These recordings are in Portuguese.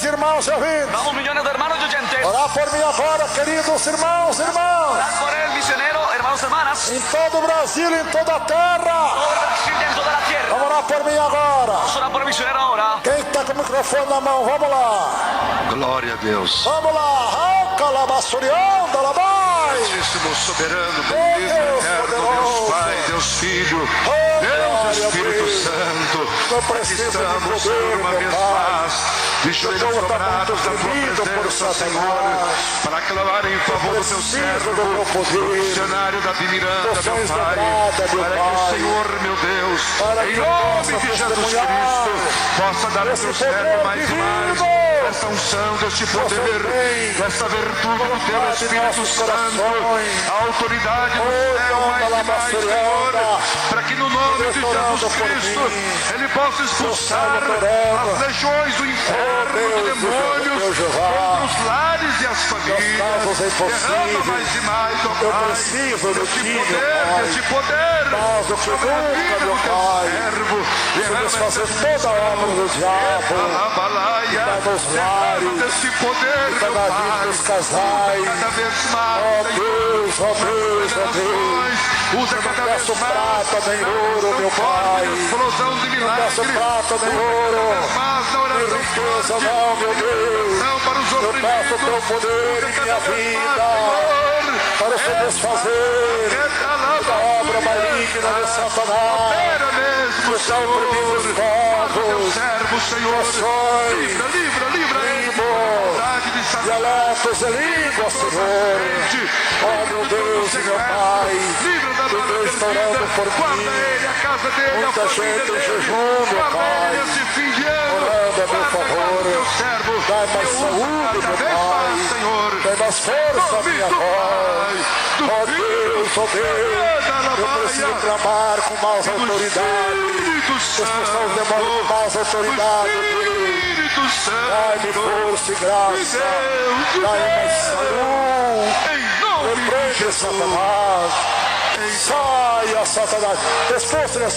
irmãos e ouvintes. Vamos, millones de hermanos y oyentes. Orar por mim agora, queridos irmãos e irmãs. Orad por el misionero, hermanos y hermanas. Em todo o Brasil, em toda a terra. Todo Brasil y en toda la tierra. Vamos orar por mim agora. Vamos a orar por el misionero ahora. Quem está com o microfone na mão, vamos lá. Glória a Deus. Vamos lá. Calabasurianda, labai. Santíssimo, soberano, bendito, eterno, Deus Pai, Deus Filho, Deus Espírito Santo. Aqui estamos, Senhor, uma vez mais, de joelhos dobrados na tua presença, Senhor, para clamar em favor do teu servo, do missionário Davi Miranda, meu Pai, para que o Senhor, meu Deus, em nome de Jesus Cristo, possa dar ao teu servo mais e mais essa unção, deste poder, dessa virtude do teu Espírito Santo, a autoridade do céu mais e mais, Senhor, para que no nome de Jesus Cristo ele possa expulsar as legiões do inferno, dos demônios, contra os lares e as famílias. Derrama mais e mais, ó Pai, este poder sobre a vida do teu servo. Desfazer toda a obra do diabo. Derrama desse poder, meu Pai, dos casais. cada vez mais, Ó Deus. usa cada vez mais prata nem ouro, meu Pai. explosão de milagres, Prata nem ouro. Nem riqueza não, meu Deus. para os Eu peço o teu poder em minha vida. Para se desfazer da obra maligna de Satanás. mesmo, Estão oprimindo os povos. servo, Senhor, livra Dialetos e línguas, Senhor. Ó meu Deus e meu Pai, que Deus está orando por mim. Muita gente em jejum, meu Pai, orando a meu favor. Dá mais saúde, meu Pai. Dá mais força, minha voz. Ó Deus, eu preciso clamar com mais autoridade. Expulsar os demônios com mais autoridade, Deus. Dai-me força e graça. Dai-me mais saúde. Repreende Satanás. Saia, Satanás. Expulsa,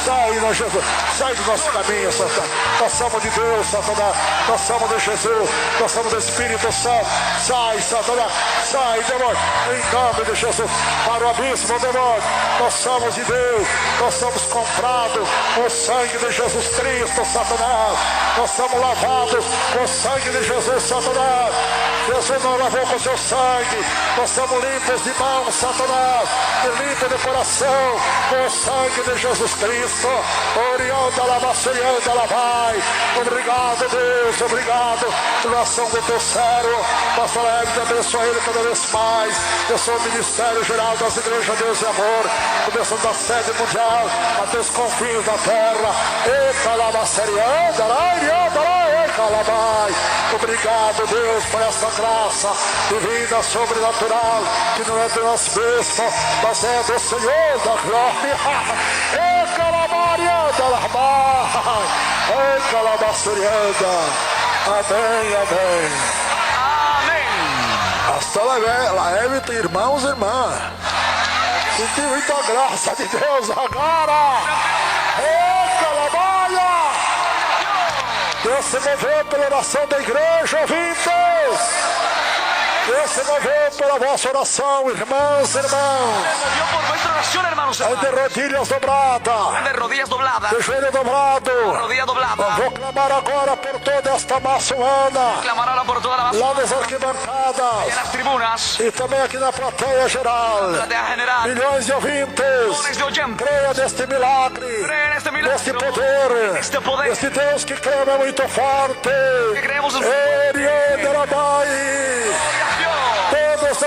sai, nós Jesus. Sai do nosso caminho, Satanás. Nós somos de Deus, Satanás. Nós somos de Jesus. Nós somos do Espírito Santo. Sai, Satanás. Sai, demônio. Em nome de Jesus. Para o abismo, demônio. Nós somos de Deus. Nós somos comprados com o sangue de Jesus Cristo, Satanás. Nós somos lavados com o sangue de Jesus, Satanás. Jesus não lavou com seu sangue. Nós somos limpos de mão, Satanás. E limpos de coração com o sangue de Jesus Cristo. Orianda, lavaçorianda, lavai. Obrigado, Deus. Obrigado pela ação do teu servo. Pastor Hélio, abençoa ele cada vez mais. Eu sou o Ministério Geral das Igrejas Deus e Amor, começando da sede mundial até os confins da terra. Obrigado, Deus, por essa graça divina, sobrenatural, que não é de nós mesmos, mas é do Senhor da glória. Amém, amém. Hasta la vista, irmãos e irmãs. Senti muita graça de Deus agora. Deus se moveu pela oração da igreja, ouvintes. Deus se moveu pela vossa oração, irmãos e irmãos. Por vuestra oración, hermanos y É de hermanas. rodilhas dobradas, De rodillas dobladas. de joelho dobrado. Rodilla doblada. Vou clamar agora por toda esta massa humana, Clamar ahora por toda la base lá nas en arquibancadas las tribunas. e também aqui na plateia geral. Platea general. Milhões de ouvintes, Millones de oyentes. creia neste milagre, Creen en este neste milagro. poder, Este poder. este Deus que clama muito forte. Que creemos en Todos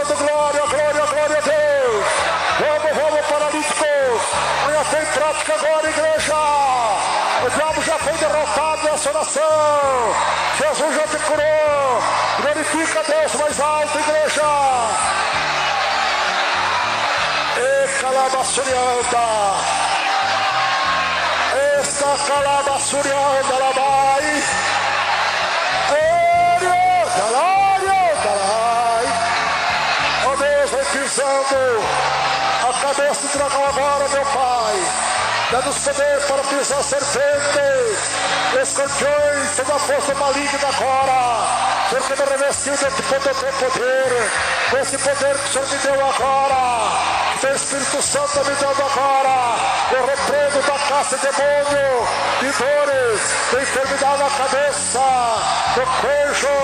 dando glória, glória, glória a Deus. Vamos, paralítico. Venha ter em prática agora, igreja. O diabo já foi derrotado nessa oração. Jesus já te curou. Glorifica a Deus mais alto, igreja. E calabaçurianda. Esta calabaçurianda, ela vai. Ó Deus, vai pisando a cabeça do dragão agora, meu Pai. dá-nos poder para pisar serpentes, escorpiões, toda a força maligna agora, porque me revestiu do teu poder, com esse poder que o Senhor me deu agora, que o Espírito Santo me deu agora. Eu repreendo da caça demônio, de dores, de enfermidade na cabeça, no queijo,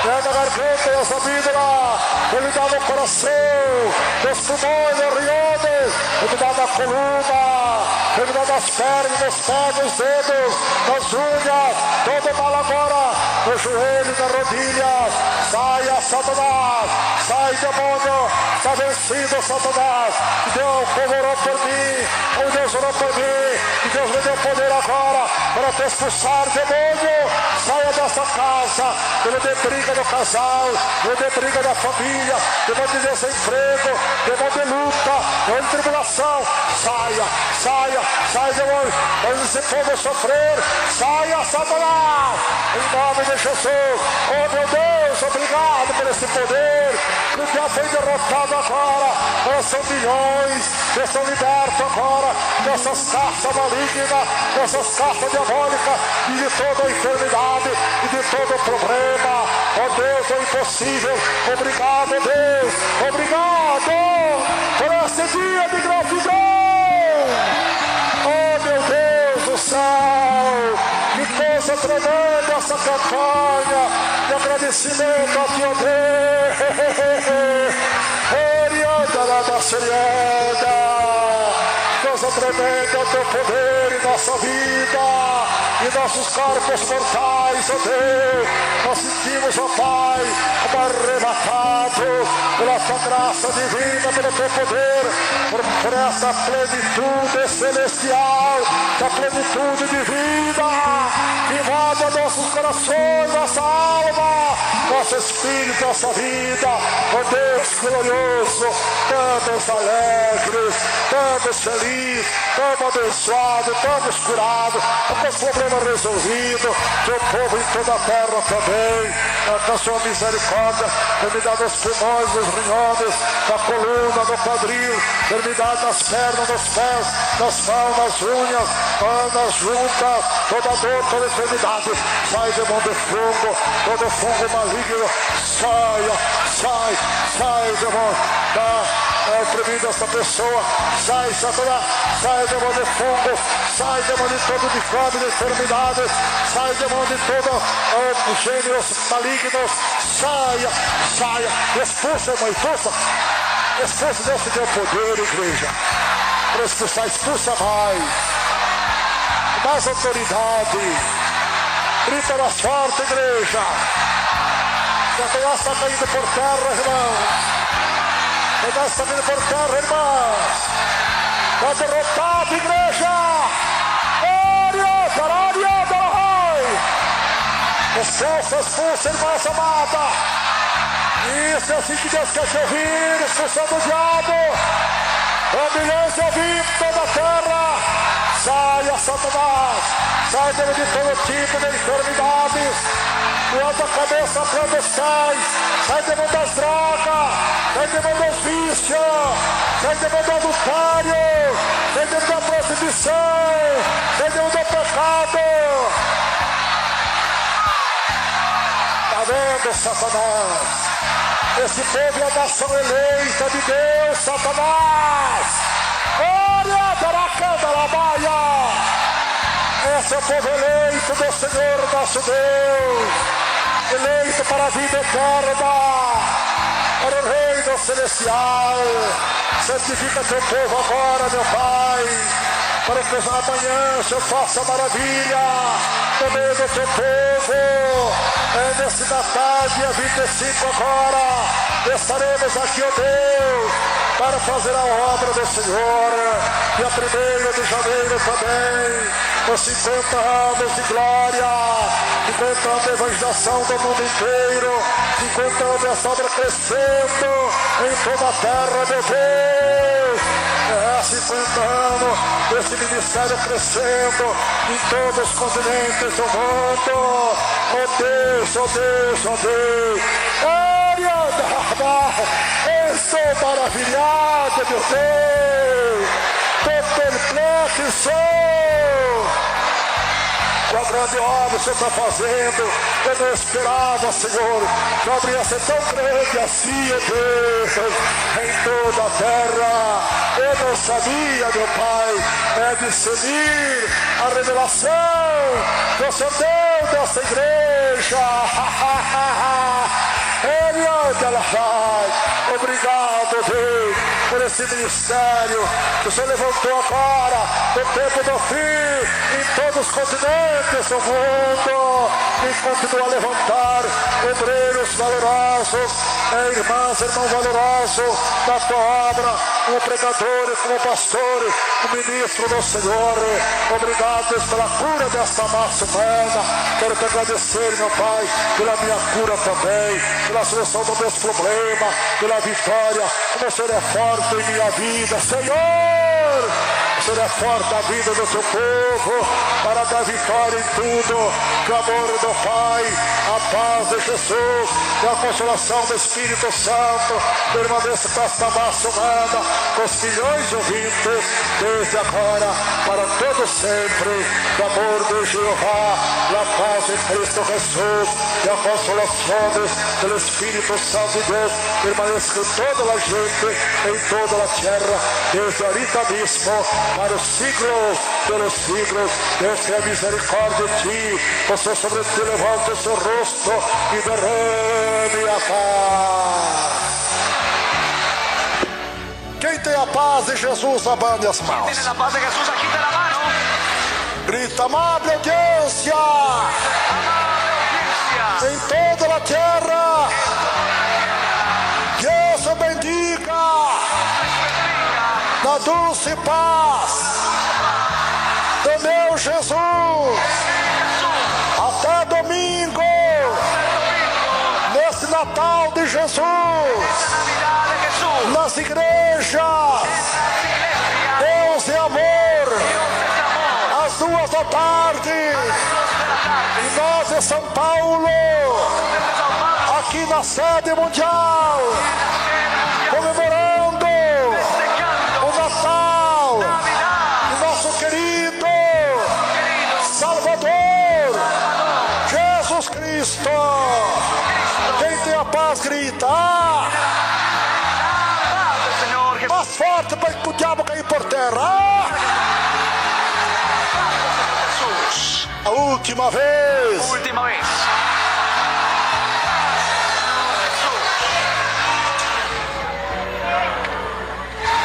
na garganta e as amígdalas, enfermidade no coração, nos pulmões, nos riões, enfermidade na coluna, enfermidade nas pernas, nos pés, nos dedos, nas unhas, todo mal agora, no joelho, na rodilha. Saia, Satanás, sai, demônio, está vencido, Satanás. Deus orou por mim, o Deus orou por mim, e Deus me deu poder agora para te expulsar, demônio. Saia dessa casa, eu dei briga no casal, eu dei briga na família, demônio de desemprego, demônio de luta, demônio de tribulação. Saia, saia, sai, demônio, faz esse povo sofrer. Saia, Satanás, em nome de Jesus. Oh meu Deus, obrigado por esse poder, que já foi derrotado agora. Nós são milhões que estão libertos agora dessas caças malignas, dessas caças diabólicas e de toda a enfermidade e de todo o problema. Oh Deus, é impossível. Obrigado, Deus, obrigado por esse dia de gratidão. Oh meu Deus do céu, que coisa tremenda essa campanha de agradecimento a teu Deus. Coisa tremenda é o teu poder em nossa vida, em nossos corpos mortais, ó Deus. Nós sentimos, ó Pai, como arrebatado pela tua graça divina, pelo teu poder, por essa plenitude celestial, da plenitude divina, que invade nossos corações, nossa alma, nosso espírito, nossa vida. Ó Deus glorioso, tantos alegres, tantos felizes, tão abençoados, todos curados, com os problemas resolvidos, teu povo em toda a terra também. Com sua misericórdia, enfermidade nos pulmões, nos rinhões, na coluna, no quadril, enfermidade nas pernas, nos pés, nas mãos, nas unhas, nas juntas, toda dor, toda enfermidade. Sai, demônio de fungo, todo fungo maligno, saia, sai, sai, demônio, oprimindo essa pessoa, sai, Satanás, sai, demônio de fungo, sai, demônio de todo de fome, de enfermidades, sai, demônio de todo gêneros malignos, saia, saia, expulsa, irmão, expulsa, expulsa, Deus te deu poder, igreja, para expulsar, expulsa mais autoridade, grita mais forte, igreja. Satanás está caindo por terra, irmão. Satanás está caindo por terra, irmão. Está derrotado, igreja. Expulsa, irmã amada. Isso é assim que Deus quer te ouvir, expulsando o diabo. Milhões de ouvindo toda a terra. Saia, Satanás. Sai de todo tipo de enfermidades. Do alto da cabeça para os pés. Sai de mão das drogas. Sai de mão dos vícios. Sai de mão do adultério. Sai de mão da prostituição. Sai de mão do pecado. Está vendo, Satanás? Esse povo é a nação eleita de Deus, Satanás. Olha, Daracandarabaia. Esse é o povo eleito do Senhor nosso Deus, eleito para a vida eterna, para o reino celestial. Santifica teu povo agora, meu Pai, para que amanhã o Senhor faça maravilha no meio do teu povo. Nesse Natal, dia 25 agora, estaremos aqui, ó Deus, para fazer a obra do Senhor. Dia 1º de janeiro também, os 50 anos de glória, 50 anos de evangelização do mundo inteiro, 50 anos dessa obra crescendo em toda a terra, meu Deus. 50 anos desse ministério crescendo em todos os continentes do mundo. Oh Deus, oh Deus, oh Deus. Estou maravilhado, meu Deus. Tô perplexo com a grande obra que o Senhor está fazendo. Eu não esperava, Senhor, que a obra ia ser tão grande assim, ó Deus, em toda a terra. Eu não sabia, meu Pai, discernir a revelação que o Senhor deu dessa igreja. Ele ela vai. Obrigado, Deus, por esse ministério que o Senhor levantou agora no tempo do fim, em todos os continentes do mundo, e continua a levantar obreiros valorosos, irmãs, irmão valoroso da tua obra, como pregadores, como pastores, como ministro do Senhor. Obrigado, Deus, pela cura desta massa humana. Quero te agradecer, meu Pai, pela minha cura também, pela solução dos meus problemas, pela vitória. Como o Senhor é forte em minha vida, Senhor. O Senhor é forte na vida do teu povo, para dar vitória em tudo. Que o amor do Pai, a paz de Jesus e a consolação do Espírito Santo permaneça com esta massa humana, com os milhões de ouvintes, desde agora, para todo sempre. O amor de Jeová, a paz de Cristo Jesus e a consolação do Espírito Santo de Deus permaneça com toda a gente, em toda a terra, desde ahorita mesmo, para os siglos pelos siglos. Deus tenha misericórdia de ti, você sobre ti levanta o seu rosto e derrame a paz. Quem tem a paz de Jesus, abane as mãos. Tiene la paz de Jesús, agite la mano. Grita, amable audiência, em toda a terra. Deus o bendiga na dulce paz do meu Jesus. Até domingo, nesse Natal de Jesus, nas igrejas. Deus é amor, às 2 da tarde, e nós em São Paulo, aqui na sede mundial, comemorando o Natal do nosso querido Salvador Jesus Cristo. Quem tem a paz grita, mais forte para que o diabo cair por terra. A última vez. Última vez.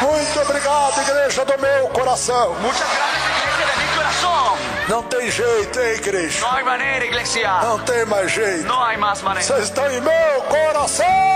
Muito obrigado, igreja do meu coração. Muchas gracias, iglesia de mi corazón. Não tem jeito, hein, igreja? No hay manera, iglesia. Não tem mais jeito. No hay más manera. Vocês estão em meu coração.